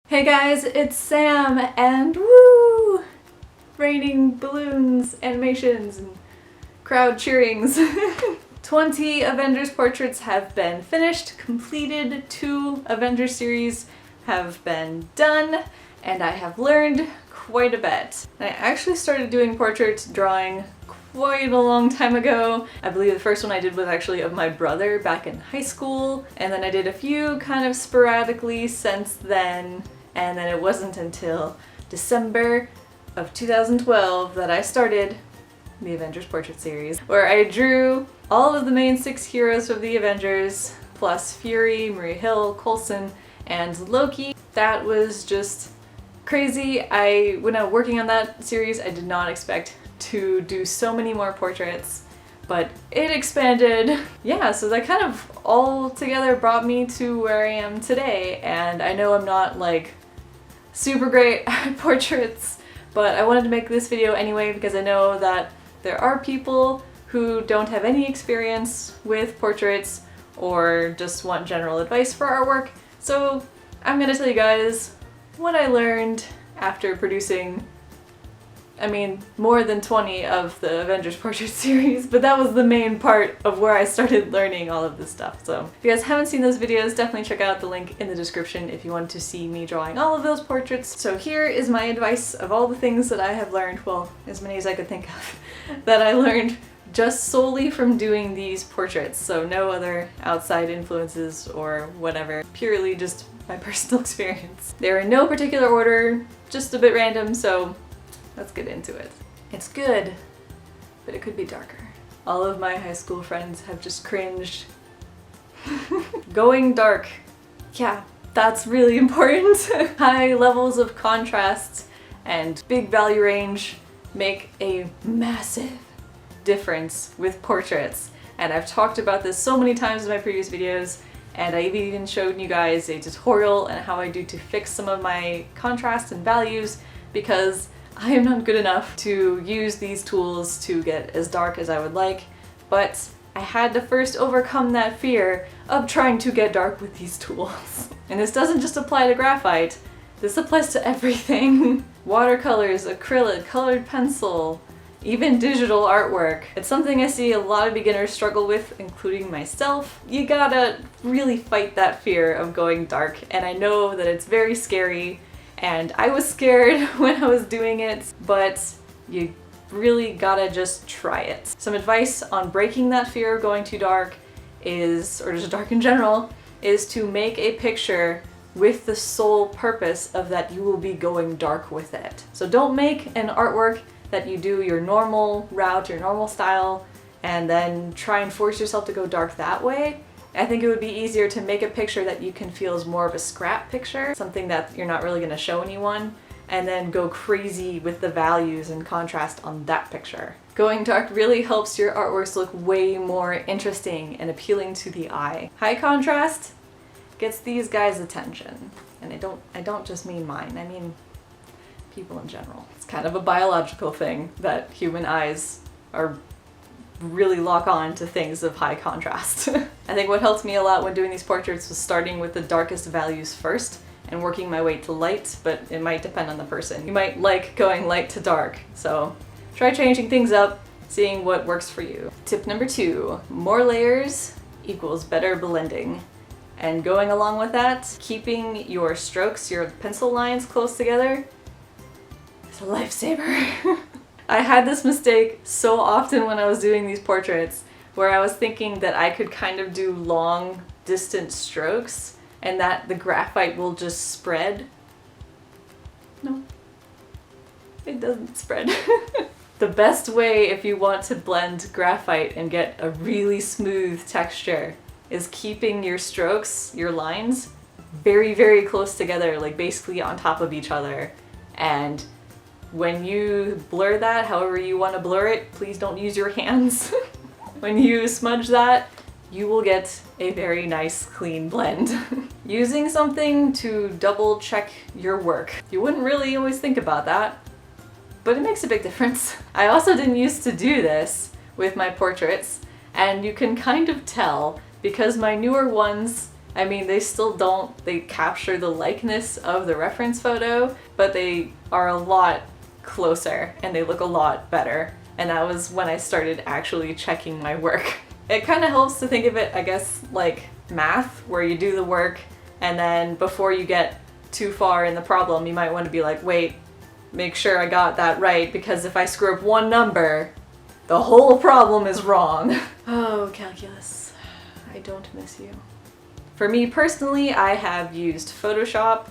Hey guys, it's Sam, and woo! Raining balloons, animations, and crowd cheerings. 20 Avengers portraits have been finished, completed, 2 Avengers series have been done, and I have learned quite a bit. I actually started doing portraits drawing quite a long time ago. I believe the first one I did was actually of my brother back in high school, and then I did a few kind of sporadically since then, and then it wasn't until December of 2012 that I started the Avengers portrait series, where I drew all of the main 6 heroes of the Avengers, plus Fury, Maria Hill, Coulson, and Loki. That was just crazy. When I was working on that series, I did not expect to do so many more portraits, but it expanded. Yeah, so that kind of all together brought me to where I am today, and I know I'm not like super great at portraits, but I wanted to make this video anyway because I know that there are people who don't have any experience with portraits or just want general advice for artwork. So I'm gonna tell you guys what I learned after producing, more than 20 of the Avengers portrait series, but that was the main part of where I started learning all of this stuff. So if you guys haven't seen those videos, definitely check out the link in the description if you want to see me drawing all of those portraits. So here is my advice of all the things that I have learned, well, as many as I could think of, that I learned just solely from doing these portraits. So no other outside influences or whatever, purely just my personal experience. They're in no particular order, just a bit random, so let's get into it. It's good, but it could be darker. All of my high school friends have just cringed. Going dark. Yeah, that's really important. High levels of contrast and big value range make a massive difference with portraits. And I've talked about this so many times in my previous videos, and I've even shown you guys a tutorial on how I do to fix some of my contrast and values, because I am not good enough to use these tools to get as dark as I would like, but I had to first overcome that fear of trying to get dark with these tools. And this doesn't just apply to graphite, this applies to everything. Watercolors, acrylic, colored pencil, even digital artwork. It's something I see a lot of beginners struggle with, including myself. You gotta really fight that fear of going dark, and I know that it's very scary, and I was scared when I was doing it, but you really gotta just try it. Some advice on breaking that fear of going too dark is, or just dark in general, is to make a picture with the sole purpose of that you will be going dark with it. So don't make an artwork that you do your normal route, your normal style, and then try and force yourself to go dark that way. I think it would be easier to make a picture that you can feel is more of a scrap picture, something that you're not really going to show anyone, and then go crazy with the values and contrast on that picture. Going dark really helps your artworks look way more interesting and appealing to the eye. High contrast gets these guys' attention, and I don't just mean mine, I mean people in general. It's kind of a biological thing that human eyes are really lock on to things of high contrast. I think what helped me a lot when doing these portraits was starting with the darkest values first and working my way to light, but it might depend on the person. You might like going light to dark, so try changing things up, seeing what works for you. Tip number 2, more layers equals better blending. And going along with that, keeping your strokes, your pencil lines close together is a lifesaver. I had this mistake so often when I was doing these portraits, where I was thinking that I could kind of do long, distant strokes and that the graphite will just spread. No, it doesn't spread. The best way if you want to blend graphite and get a really smooth texture is keeping your strokes, your lines, very, very close together, like basically on top of each other. And when you blur that however you want to blur it, please don't use your hands. When you smudge that, you will get a very nice clean blend. Using something to double check your work. You wouldn't really always think about that, but it makes a big difference. I also didn't used to do this with my portraits, and you can kind of tell because my newer ones I mean, they still don't, they capture the likeness of the reference photo, but they are a lot closer and they look a lot better. And that was when I started actually checking my work. It kind of helps to think of it, I guess, like math, where you do the work and then before you get too far in the problem, you might want to be like, wait, make sure I got that right, because if I screw up one number, the whole problem is wrong. Oh, calculus. I don't miss you. For me personally, I have used Photoshop,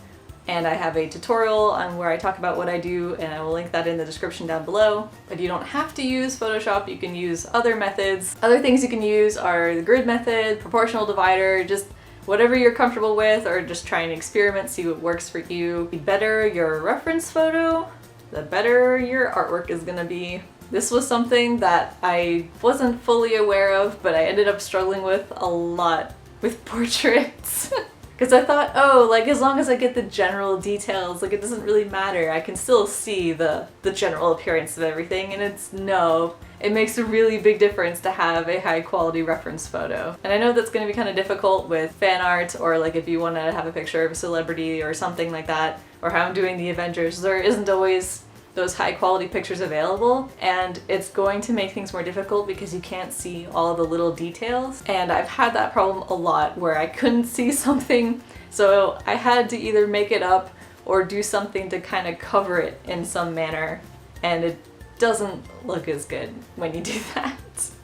and I have a tutorial on where I talk about what I do, and I will link that in the description down below. But you don't have to use Photoshop, you can use other methods. Other things you can use are the grid method, proportional divider, just whatever you're comfortable with, or just try and experiment, see what works for you. The better your reference photo, the better your artwork is gonna be. This was something that I wasn't fully aware of, but I ended up struggling with a lot with portraits. Because I thought, oh, like as long as I get the general details, like it doesn't really matter. I can still see the general appearance of everything, and it's no. It makes a really big difference to have a high quality reference photo. And I know that's going to be kind of difficult with fan art, or like if you want to have a picture of a celebrity or something like that, or how I'm doing the Avengers, there isn't always those high quality pictures available, and it's going to make things more difficult because you can't see all the little details. And I've had that problem a lot where I couldn't see something, so I had to either make it up or do something to kind of cover it in some manner, and it doesn't look as good when you do that.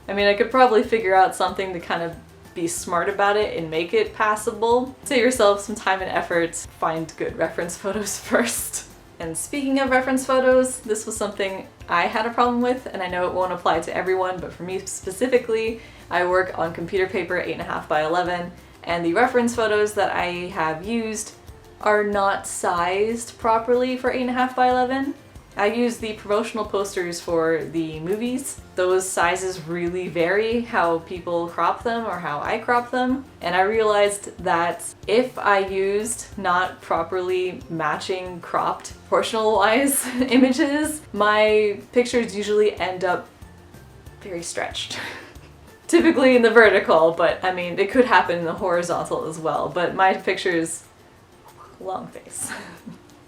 I mean, I could probably figure out something to kind of be smart about it and make it passable. Save yourself some time and effort, find good reference photos first. And speaking of reference photos, this was something I had a problem with, and I know it won't apply to everyone, but for me specifically, I work on computer paper 8.5 by 11, and the reference photos that I have used are not sized properly for 8.5 by 11. I use the promotional posters for the movies. Those sizes really vary how people crop them or how I crop them. And I realized that if I used not properly matching cropped proportional wise images, my pictures usually end up very stretched. Typically in the vertical, but I mean, it could happen in the horizontal as well, but my pictures, long face.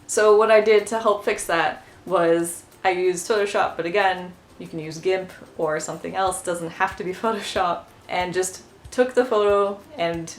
So what I did to help fix that was I used Photoshop, but again, you can use GIMP or something else, doesn't have to be Photoshop, and just took the photo and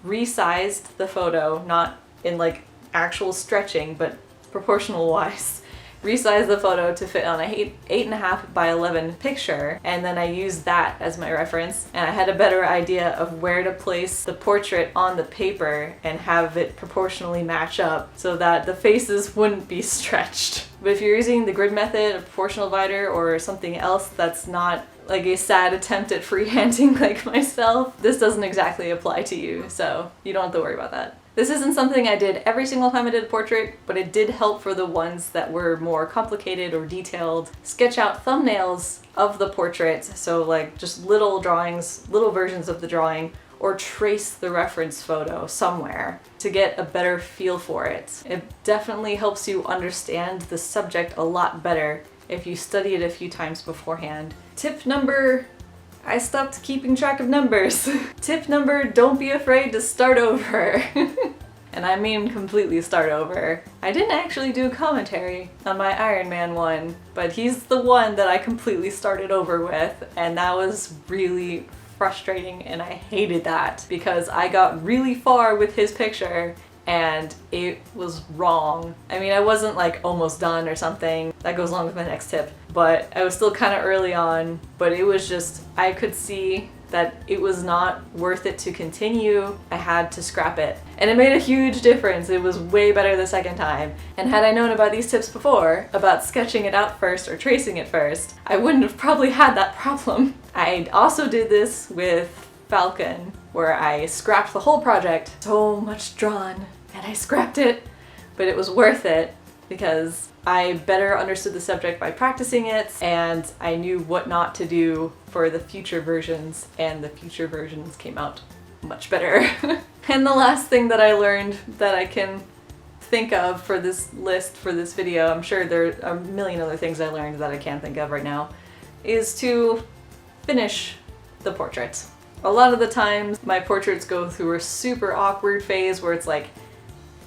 resized the photo, not in like actual stretching, but proportional wise. Resized the photo to fit on a 8.5 by 11 picture, and then I used that as my reference, and I had a better idea of where to place the portrait on the paper and have it proportionally match up so that the faces wouldn't be stretched. But if you're using the grid method, a proportional divider, or something else that's not like a sad attempt at freehanding like myself, this doesn't exactly apply to you, so you don't have to worry about that. This isn't something I did every single time I did a portrait, but it did help for the ones that were more complicated or detailed. Sketch out thumbnails of the portrait, so like just little drawings, little versions of the drawing, or trace the reference photo somewhere to get a better feel for it. It definitely helps you understand the subject a lot better if you study it a few times beforehand. Tip number, I stopped keeping track of numbers. Tip number, don't be afraid to start over. And I mean completely start over. I didn't actually do a commentary on my Iron Man one, but he's the one that I completely started over with, and that was really frustrating, and I hated that because I got really far with his picture and it was wrong. I mean, I wasn't like almost done or something. That goes along with my next tip, but I was still kind of early on, but it was just, I could see that it was not worth it to continue. I had to scrap it. And it made a huge difference. It was way better the second time. And had I known about these tips before, about sketching it out first or tracing it first, I wouldn't have probably had that problem. I also did this with Falcon, where I scrapped the whole project. So much drawn, and I scrapped it, but it was worth it because I better understood the subject by practicing it, and I knew what not to do for the future versions, and the future versions came out much better. And the last thing that I learned that I can think of for this list, for this video, I'm sure there are a million other things I learned that I can't think of right now, is to finish the portrait. A lot of the times my portraits go through a super awkward phase where it's like,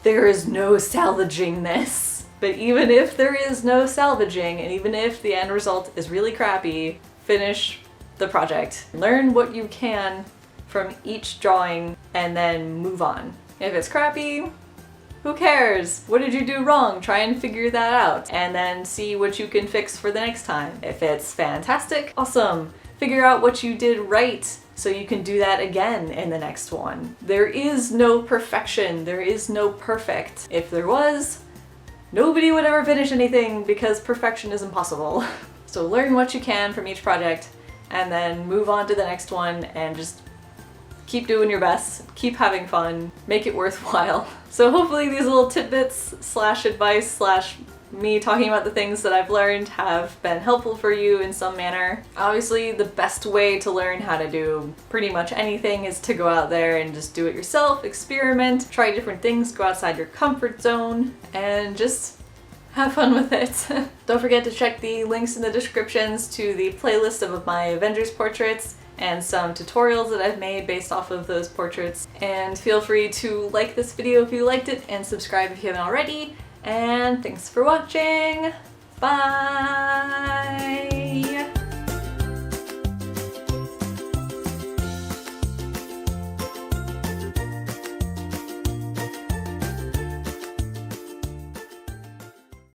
there is no salvaging this. But even if there is no salvaging, and even if the end result is really crappy, finish the project. Learn what you can from each drawing and then move on. If it's crappy, who cares? What did you do wrong? Try and figure that out and then see what you can fix for the next time. If it's fantastic, awesome. Figure out what you did right so you can do that again in the next one. There is no perfection. There is no perfect. If there was, nobody would ever finish anything because perfection is impossible. So learn what you can from each project and then move on to the next one and just keep doing your best, keep having fun, make it worthwhile. So hopefully these little tidbits slash advice slash me talking about the things that I've learned have been helpful for you in some manner. Obviously the best way to learn how to do pretty much anything is to go out there and just do it yourself, experiment, try different things, go outside your comfort zone, and just have fun with it. Don't forget to check the links in the descriptions to the playlist of my Avengers portraits and some tutorials that I've made based off of those portraits. And feel free to like this video if you liked it and subscribe if you haven't already. And thanks for watching. Bye!